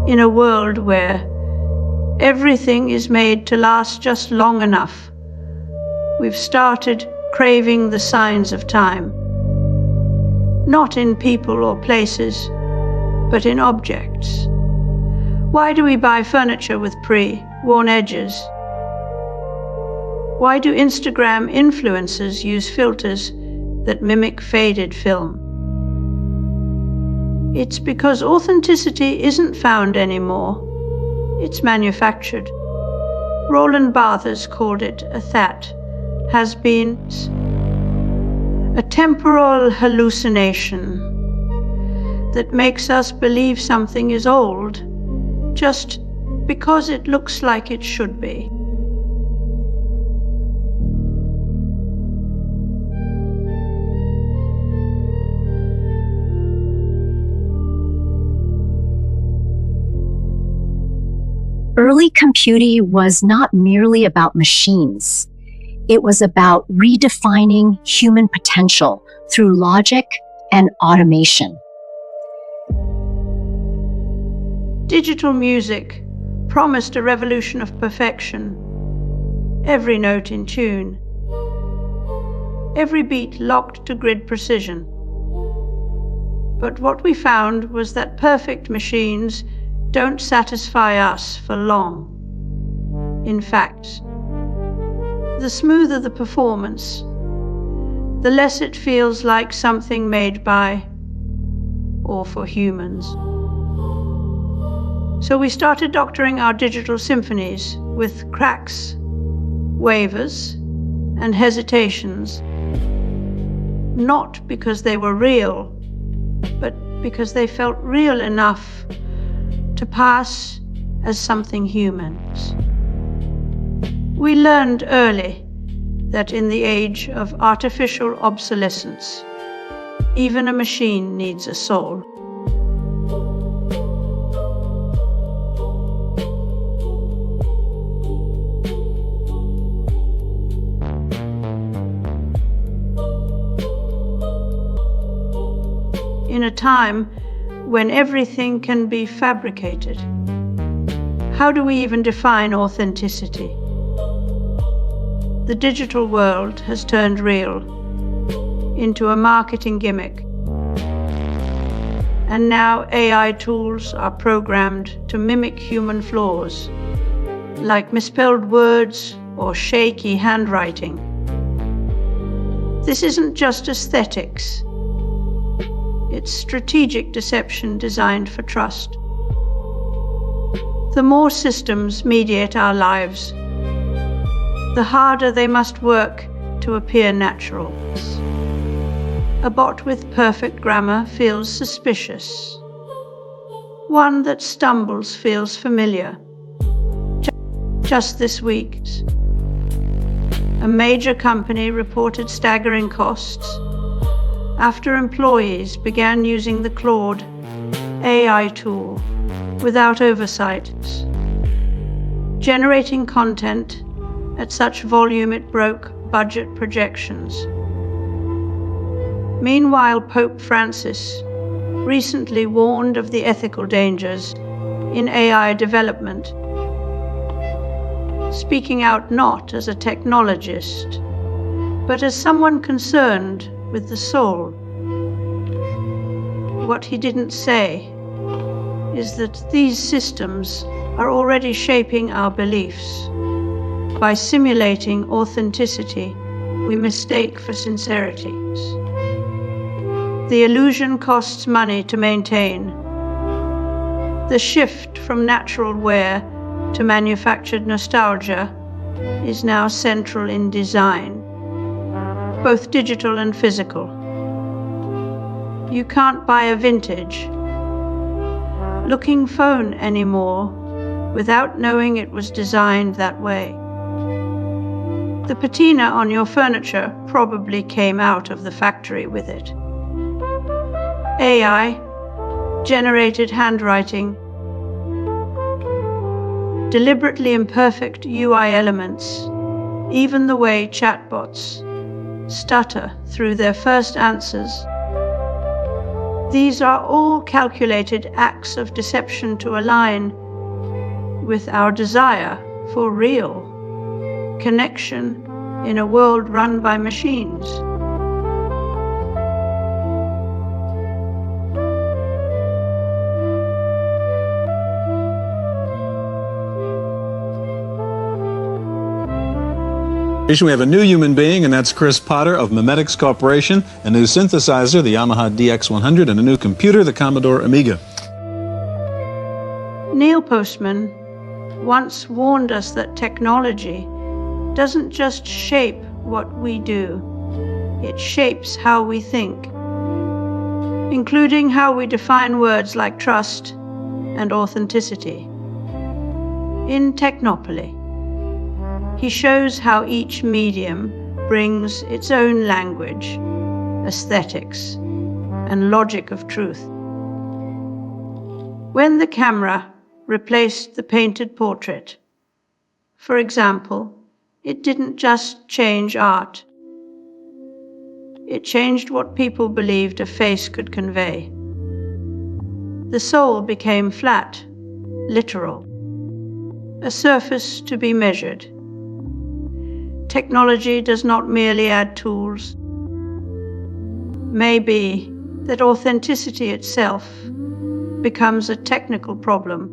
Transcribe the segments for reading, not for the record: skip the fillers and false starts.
In a world where everything is made to last just long enough, we've started craving the signs of time, not in people or places, but in objects. Why do we buy furniture with pre-worn edges? Why do Instagram influencers use filters that mimic faded film? It's because authenticity isn't found anymore. It's manufactured. Roland Barthes called it a THAT, has-beens, a temporal hallucination that makes us believe something is old just because it looks like it should be. Early computing was not merely about machines. It was about redefining human potential through logic and automation. Digital music promised a revolution of perfection. Every note in tune. Every beat locked to grid precision. But what we found was that perfect machines don't satisfy us for long. In fact, the smoother the performance, the less it feels like something made by or for humans. So we started doctoring our digital symphonies with cracks, wavers, and hesitations, not because they were real, but because they felt real enough to pass as something human. We learned early that in the age of artificial obsolescence, even a machine needs a soul. In a time when everything can be fabricated, how do we even define authenticity? The digital world has turned real into a marketing gimmick. And now AI tools are programmed to mimic human flaws, like misspelled words or shaky handwriting. This isn't just aesthetics. It's strategic deception designed for trust. The more systems mediate our lives, the harder they must work to appear natural. A bot with perfect grammar feels suspicious. One that stumbles feels familiar. Just this week, a major company reported staggering costs after employees began using the Claude AI tool without oversight, generating content at such volume it broke budget projections. Meanwhile, Pope Francis recently warned of the ethical dangers in AI development, speaking out not as a technologist, but as someone concerned with the soul. What he didn't say is that these systems are already shaping our beliefs. By simulating authenticity, we mistake for sincerity. The illusion costs money to maintain. The shift from natural wear to manufactured nostalgia is now central in design, both digital and physical. You can't buy a vintage looking phone anymore without knowing it was designed that way. The patina on your furniture probably came out of the factory with it. AI generated handwriting, deliberately imperfect UI elements, even the way chatbots stutter through their first answers. These are all calculated acts of deception to align with our desire for real connection in a world run by machines. We have a new human being, and that's Chris Potter of Memetics Corporation, a new synthesizer, the Yamaha DX100, and a new computer, the Commodore Amiga. Neil Postman once warned us that technology doesn't just shape what we do, it shapes how we think, including how we define words like trust and authenticity. In Technopoly, he shows how each medium brings its own language, aesthetics, and logic of truth. When the camera replaced the painted portrait, for example, it didn't just change art. It changed what people believed a face could convey. The soul became flat, literal, a surface to be measured. Technology does not merely add tools. Maybe that authenticity itself becomes a technical problem,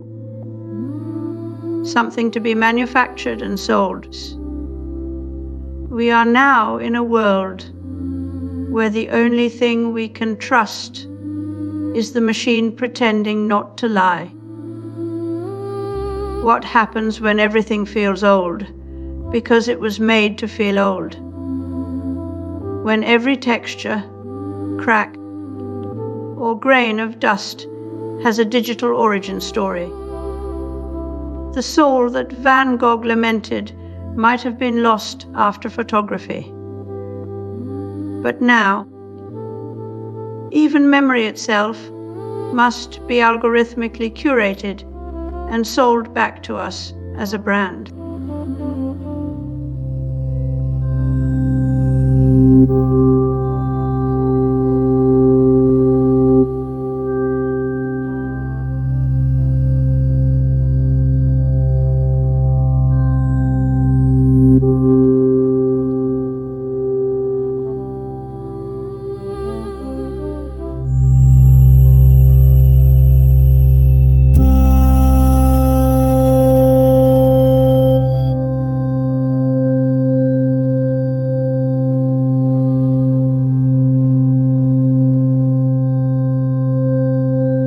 something to be manufactured and sold. We are now in a world where the only thing we can trust is the machine pretending not to lie. What happens when everything feels old because it was made to feel old? When every texture, crack, or grain of dust has a digital origin story. The soul that Van Gogh lamented might have been lost after photography. But now, even memory itself must be algorithmically curated and sold back to us as a brand.